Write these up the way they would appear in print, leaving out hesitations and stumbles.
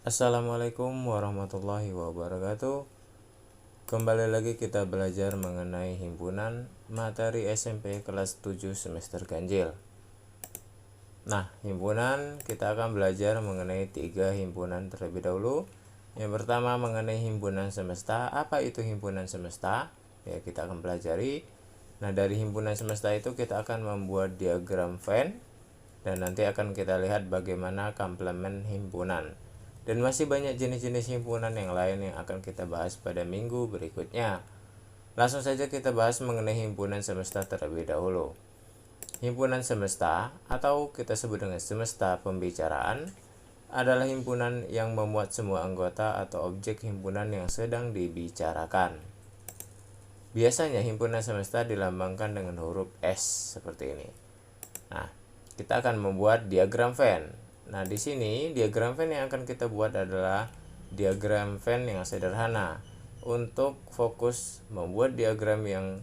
Assalamualaikum warahmatullahi wabarakatuh. Kembali lagi kita belajar mengenai himpunan materi SMP kelas 7 semester ganjil. Nah, himpunan kita akan belajar mengenai 3 himpunan terlebih dahulu. Yang pertama mengenai himpunan semesta. Apa itu himpunan semesta? Ya, kita akan pelajari. Nah, dari himpunan semesta itu kita akan membuat diagram Venn dan nanti akan kita lihat bagaimana komplement himpunan. Dan masih banyak jenis-jenis himpunan yang lain yang akan kita bahas pada minggu berikutnya. Langsung saja kita bahas mengenai himpunan semesta terlebih dahulu. Himpunan semesta atau kita sebut dengan semesta pembicaraan adalah himpunan yang memuat semua anggota atau objek himpunan yang sedang dibicarakan. Biasanya himpunan semesta dilambangkan dengan huruf S seperti ini. Nah, kita akan membuat diagram Venn. Nah, di sini diagram Venn yang akan kita buat adalah diagram Venn yang sederhana. Untuk fokus membuat diagram yang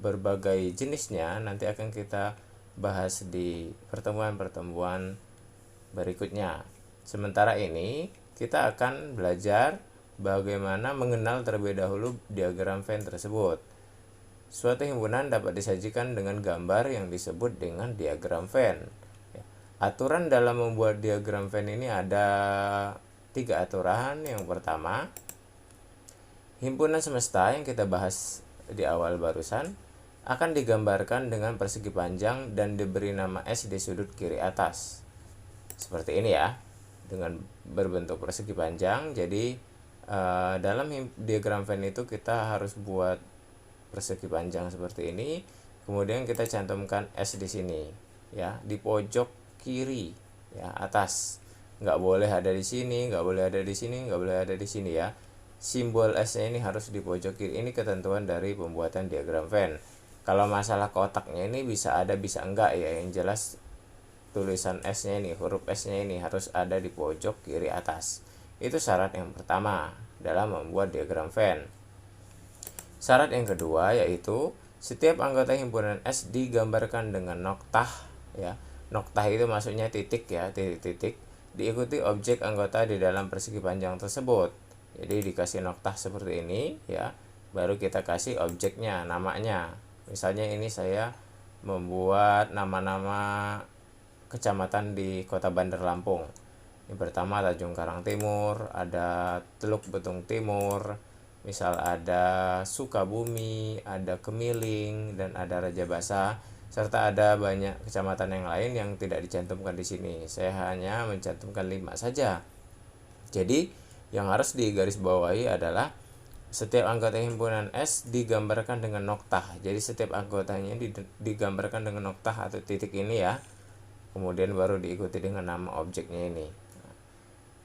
berbagai jenisnya nanti akan kita bahas di pertemuan-pertemuan berikutnya. Sementara ini kita akan belajar bagaimana mengenal terlebih dahulu diagram Venn tersebut. Suatu himpunan dapat disajikan dengan gambar yang disebut dengan diagram Venn. Aturan dalam membuat diagram Venn ini ada 3 aturan. Yang pertama, himpunan semesta yang kita bahas di awal barusan akan digambarkan dengan persegi panjang dan diberi nama S di sudut kiri atas. Seperti ini ya, dengan berbentuk persegi panjang. Jadi dalam diagram Venn itu kita harus buat persegi panjang seperti ini, kemudian kita cantumkan S di sini ya, di pojok kiri ya atas. Nggak boleh ada di sini, nggak boleh ada di sini, nggak boleh ada di sini ya. Simbol S-nya ini harus di pojok kiri. Ini ketentuan dari pembuatan diagram Venn. Kalau masalah kotaknya ini bisa ada bisa enggak ya, yang jelas tulisan S-nya ini, huruf S-nya ini harus ada di pojok kiri atas. Itu syarat yang pertama dalam membuat diagram Venn. Syarat yang kedua yaitu setiap anggota himpunan S digambarkan dengan noktah ya. Noktah itu maksudnya titik ya, titik-titik, diikuti objek anggota di dalam persegi panjang tersebut. Jadi dikasih noktah seperti ini ya, baru kita kasih objeknya, namanya. Misalnya ini saya membuat nama-nama kecamatan di Kota Bandar Lampung. Yang pertama Tanjung Karang Timur, ada Teluk Betung Timur, misal ada Sukabumi, ada Kemiling, dan ada Raja Basa, serta ada banyak kecamatan yang lain yang tidak dicantumkan di sini. Saya hanya mencantumkan 5 saja. Jadi yang harus digarisbawahi adalah setiap anggota himpunan S digambarkan dengan noktah. Jadi setiap anggotanya digambarkan dengan noktah atau titik ini ya. Kemudian baru diikuti dengan nama objeknya ini.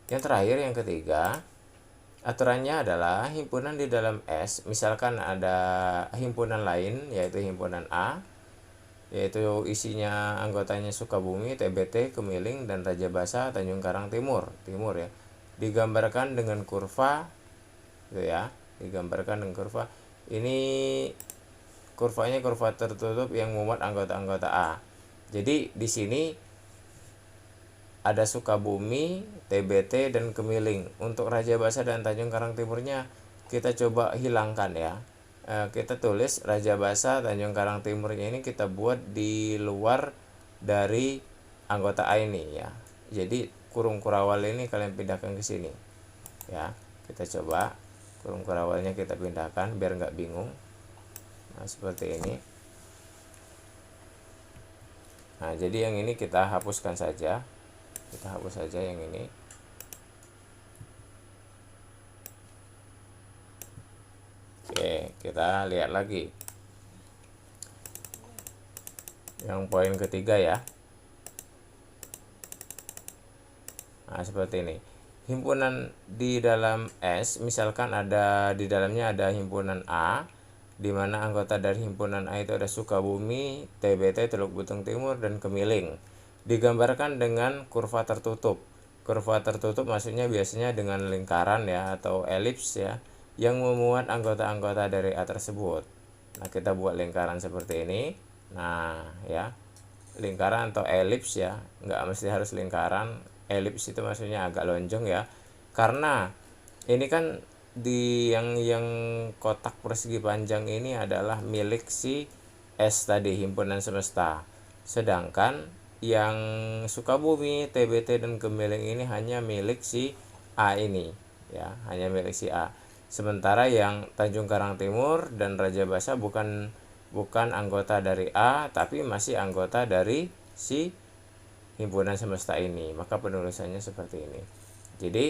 Yang terakhir, yang ketiga, aturannya adalah himpunan di dalam S, misalkan ada himpunan lain yaitu himpunan A, yaitu isinya anggotanya Sukabumi, TBT, Kemiling, dan Raja Basa, Tanjung Karang Timur ya. Digambarkan dengan kurva gitu ya, digambarkan dengan kurva. Ini kurvanya kurva tertutup yang memuat anggota-anggota A. Jadi di sini ada Sukabumi, TBT, dan Kemiling. Untuk Raja Basa dan Tanjung Karang Timurnya kita coba hilangkan ya. Kita tulis Raja Basa, Tanjung Karang Timurnya ini kita buat di luar dari anggota A ini ya. Jadi kurung kurawal ini kalian pindahkan ke sini ya. Kita coba kurung kurawalnya kita pindahkan biar nggak bingung. Nah seperti ini. Nah jadi yang ini kita hapuskan saja. Kita hapus saja yang ini. Oke, kita lihat lagi yang poin ketiga ya. Nah seperti ini, himpunan di dalam S, misalkan ada di dalamnya ada himpunan A, di mana anggota dari himpunan A itu ada Sukabumi, TBT, Teluk Betung Timur, dan Kemiling. Digambarkan dengan kurva tertutup. Kurva tertutup maksudnya biasanya dengan lingkaran ya atau elips ya, yang memuat anggota-anggota dari A tersebut. Nah kita buat lingkaran seperti ini. Nah ya, lingkaran atau elips ya, nggak mesti harus lingkaran. elips itu maksudnya agak lonjong ya, karena ini kan di yang kotak persegi panjang ini adalah milik si S tadi, himpunan semesta, sedangkan yang Sukabumi, TBT dan Gembeling ini hanya milik si A ini ya, hanya milik si A. Sementara yang Tanjung Karang Timur dan Raja Basa bukan anggota dari A, tapi masih anggota dari si himpunan semesta ini. Maka penulisannya seperti ini. Jadi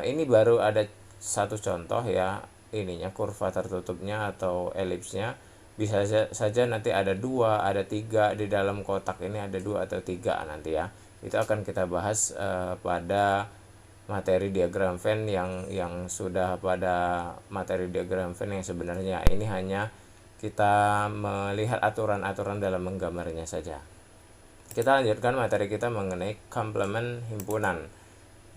ini baru ada satu contoh ya, ininya kurva tertutupnya atau elipsnya. Bisa saja nanti ada 2, ada 3 di dalam kotak ini, ada 2 atau 3 nanti ya. Itu akan kita bahas pada materi diagram Venn yang sudah pada materi diagram Venn yang sebenarnya. Ini hanya kita melihat aturan-aturan dalam menggambarnya saja. Kita lanjutkan materi kita mengenai komplement himpunan.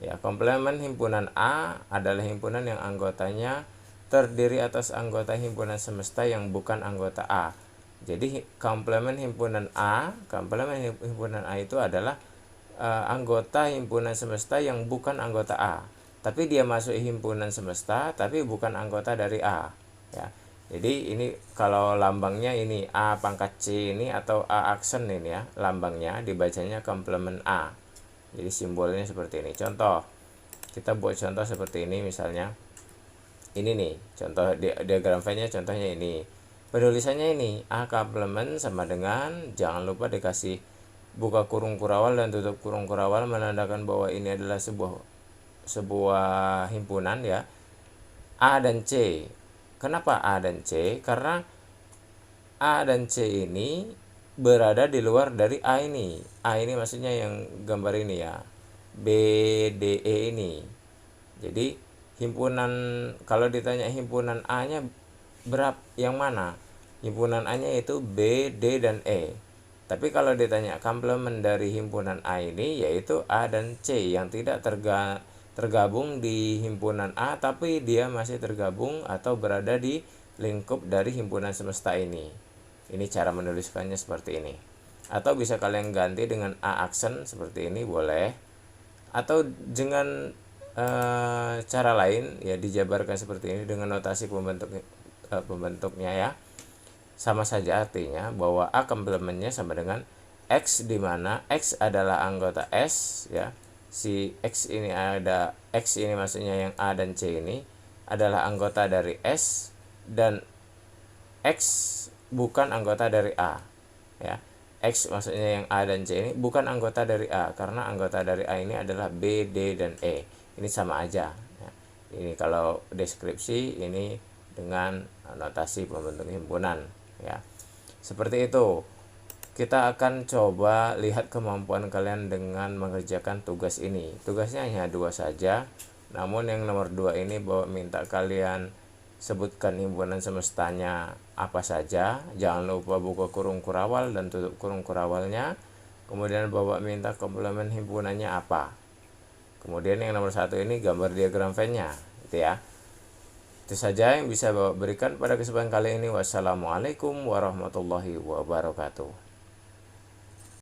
Ya, komplement himpunan A adalah himpunan yang anggotanya terdiri atas anggota himpunan semesta yang bukan anggota A. Jadi komplement himpunan A itu adalah anggota himpunan semesta yang bukan anggota A, tapi dia masuk himpunan semesta tapi bukan anggota dari A ya. Jadi ini kalau lambangnya ini A pangkat C ini atau A aksen ini ya, lambangnya dibacanya komplement A. Jadi simbolnya seperti ini. Contoh, kita buat contoh seperti ini misalnya. Ini nih contoh diagram Venn-nya, contohnya ini. Penulisannya ini A komplement sama dengan, jangan lupa dikasih buka kurung kurawal dan tutup kurung kurawal menandakan bahwa ini adalah sebuah himpunan ya. A dan C. Kenapa A dan C? Karena A dan C ini berada di luar dari A ini. A ini maksudnya yang gambar ini ya. B, D, E ini. Jadi himpunan, kalau ditanya himpunan A-nya berapa, yang mana? Himpunan A-nya itu B, D, dan E. Tapi kalau ditanya komplement dari himpunan A ini, yaitu A dan C yang tidak tergabung di himpunan A, tapi dia masih tergabung atau berada di lingkup dari himpunan semesta ini. Ini cara menuliskannya seperti ini. Atau bisa kalian ganti dengan A aksen seperti ini, boleh. Atau dengan cara lain ya, dijabarkan seperti ini dengan notasi pembentuknya ya. Sama saja artinya bahwa A komplementnya sama dengan X, di mana X adalah anggota S ya. Si X ini maksudnya yang A dan C ini adalah anggota dari S, dan X bukan anggota dari A ya. X maksudnya yang A dan C ini bukan anggota dari A, karena anggota dari A ini adalah B, D, dan E. Ini sama aja ya. Ini kalau deskripsi, ini dengan notasi pembentuk himpunan ya. Seperti itu. Kita akan coba lihat kemampuan kalian dengan mengerjakan tugas ini. Tugasnya hanya 2 saja. Namun yang nomor 2 ini bahwa minta kalian sebutkan himpunan semestanya apa saja. Jangan lupa buka kurung kurawal dan tutup kurung kurawalnya. Kemudian bawa minta komplement himpunannya apa. Kemudian yang nomor 1 ini gambar diagram Venn-nya gitu ya. Itu saja yang bisa Bapak berikan pada kesempatan kali ini. Wassalamualaikum warahmatullahi wabarakatuh.